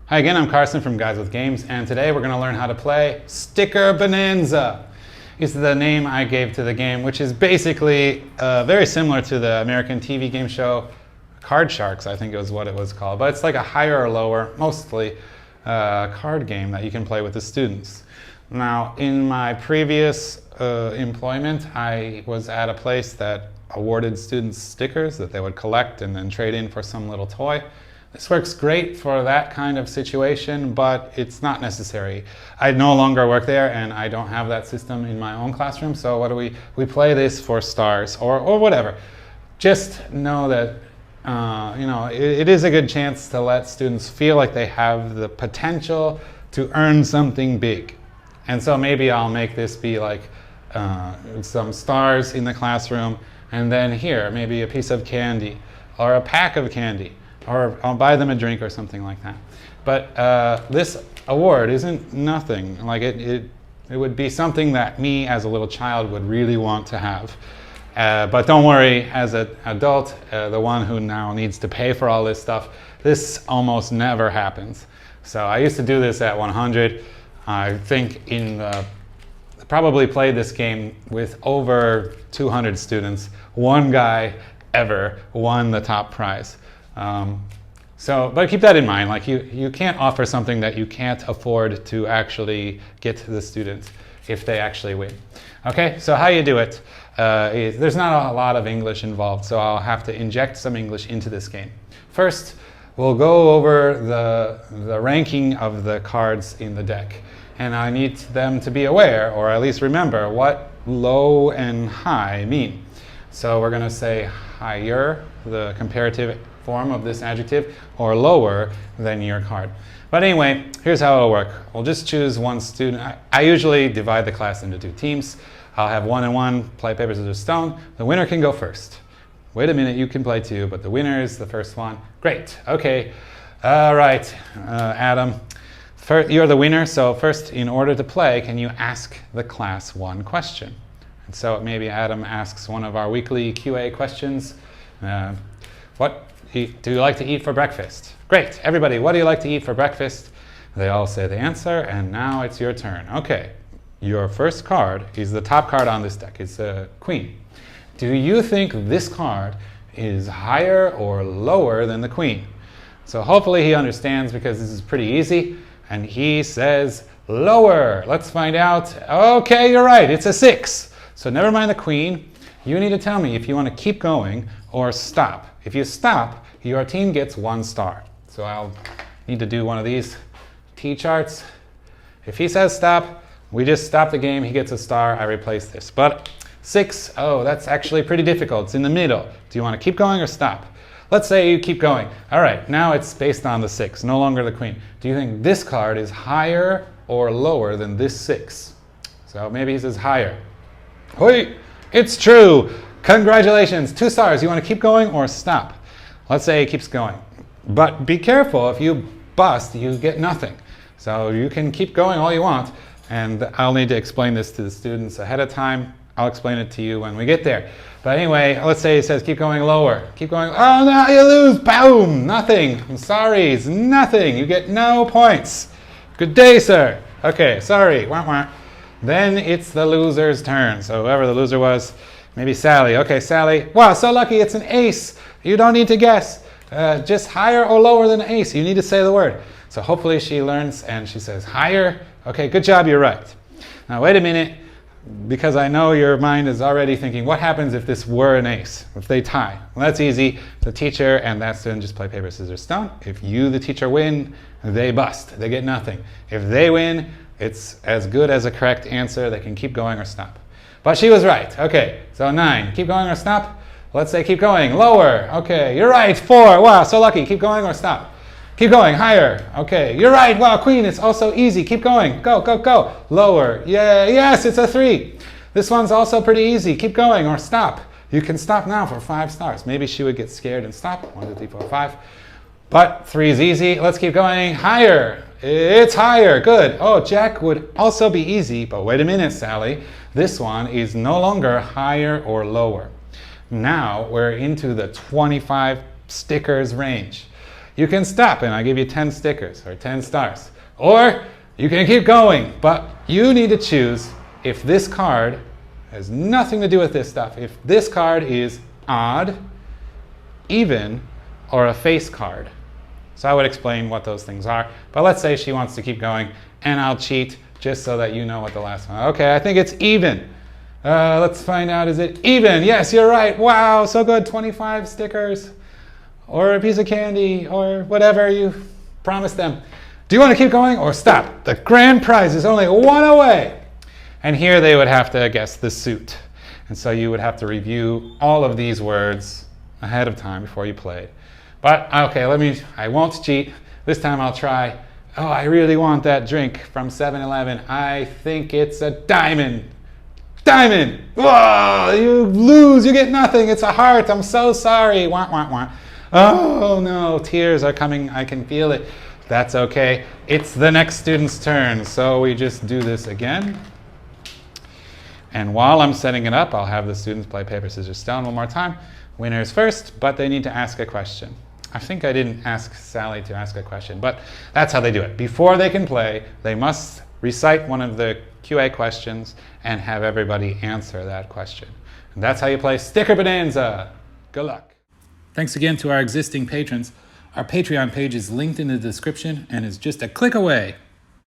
Hi again, I'm Carson from Guys with Games, and today we're going to learn how to play Sticker Bonanza. This is the name I gave to the game, which is basically very similar to the American TV game show Card Sharks, I think it was what it was called. But it's like a higher or lower, mostly card game that you can play with the students. Now, in my previous employment, I was at a place that awarded students stickers that they would collect and then trade in for some little toy. This works great for that kind of situation, but it's not necessary. I no longer work there and I don't have that system in my own classroom, so what do we play this for stars or whatever. Just know that it is a good chance to let students feel like they have the potential to earn something big. And so maybe I'll make this be like some stars in the classroom, and then here, maybe a piece of candy or a pack of candy. Or I'll buy them a drink or something like that. But this award isn't nothing. Like it would be something that me as a little child would really want to have. But don't worry, as an adult, the one who now needs to pay for all this stuff, this almost never happens. So I used to do this at 100. I think probably played this game with over 200 students. One guy ever won the top prize. But keep that in mind, like you can't offer something that you can't afford to actually get to the students if they actually win. Okay, so how you do it, there's not a lot of English involved, so I'll have to inject some English into this game. First, we'll go over the ranking of the cards in the deck. And I need them to be aware, or at least remember, what low and high mean. So we're going to say higher, the comparative form of this adjective, or lower than your card. But anyway, here's how it'll work. We'll just choose one student. I usually divide the class into two teams. I'll have 1 and 1, play paper, scissors, stone. The winner can go first. Wait a minute, you can play too, but the winner is the first one. Great, okay. All right, Adam. You're the winner, so first, in order to play, can you ask the class one question? And so maybe Adam asks one of our weekly QA questions. What do you like to eat for breakfast? Great, everybody, what do you like to eat for breakfast? They all say the answer, and now it's your turn. Okay, your first card is the top card on this deck. It's a queen. Do you think this card is higher or lower than the queen? So hopefully he understands, because this is pretty easy. And he says lower. Let's find out. Okay, you're right, it's a 6. So never mind the queen. You need to tell me if you want to keep going or stop. If you stop, your team gets 1 star. So I'll need to do one of these T-charts. If he says stop, we just stop the game. He gets a star. I replace this. But 6, oh, that's actually pretty difficult. It's in the middle. Do you want to keep going or stop? Let's say you keep going. All right, now it's based on the 6, no longer the queen. Do you think this card is higher or lower than this 6? So maybe he says higher. Hoi, it's true. Congratulations, 2 stars. You want to keep going or stop? Let's say he keeps going. But be careful, if you bust, you get nothing. So you can keep going all you want, and I'll need to explain this to the students ahead of time. I'll explain it to you when we get there. But anyway, let's say he says keep going lower. Keep going. Oh, no, you lose. Boom. Nothing. I'm sorry. It's nothing. You get no points. Good day, sir. Okay, sorry. Wah, wah. Then it's the loser's turn. So whoever the loser was, maybe Sally. Okay, Sally. Wow, so lucky. It's an ace. You don't need to guess. Just higher or lower than an ace. You need to say the word. So hopefully she learns and she says higher. Okay, good job. You're right. Now, wait a minute. Because I know your mind is already thinking, what happens if this were an ace? If they tie? Well, that's easy. The teacher and that student just play paper, scissors, stone. If you, the teacher, win, they bust. They get nothing. If they win, it's as good as a correct answer. They can keep going or stop. But she was right. Okay, so 9. Keep going or stop? Let's say keep going. Lower. Okay, you're right. 4. Wow, so lucky. Keep going or stop? Keep going, higher. Okay, you're right. Wow, queen, it's also easy. Keep going. Go, go, go. Lower. Yeah, yes, it's a 3. This one's also pretty easy. Keep going or stop. You can stop now for 5 stars. Maybe she would get scared and stop. 1, 2, 3, 4, 5. But 3 is easy. Let's keep going. Higher. It's higher. Good. Oh, Jack would also be easy. But wait a minute, Sally. This one is no longer higher or lower. Now we're into the 25 stickers range. You can stop and I give you 10 stickers or 10 stars. Or you can keep going, but you need to choose if this card has nothing to do with this stuff. If this card is odd, even, or a face card. So I would explain what those things are. But let's say she wants to keep going, and I'll cheat just so that you know what the last one. Okay, I think it's even. Let's find out, is it even? Yes, you're right. Wow, so good. 25 stickers, or a piece of candy, or whatever you promised them. Do you want to keep going or stop? The grand prize is only one away. And here they would have to guess the suit. And so you would have to review all of these words ahead of time before you played. But okay, I won't cheat. This time I'll try. Oh, I really want that drink from 7-Eleven. I think it's a diamond. Diamond! Whoa, you lose, you get nothing. It's a heart, I'm so sorry. Wah, wah, wah. Oh no, tears are coming, I can feel it. That's okay. It's the next student's turn, so we just do this again. And while I'm setting it up, I'll have the students play paper, scissors, stone one more time. Winners first, but they need to ask a question. I think I didn't ask Sally to ask a question, but that's how they do it. Before they can play, they must recite one of the QA questions and have everybody answer that question. And that's how you play Sticker Bonanza. Good luck. Thanks again to our existing patrons. Our Patreon page is linked in the description and is just a click away.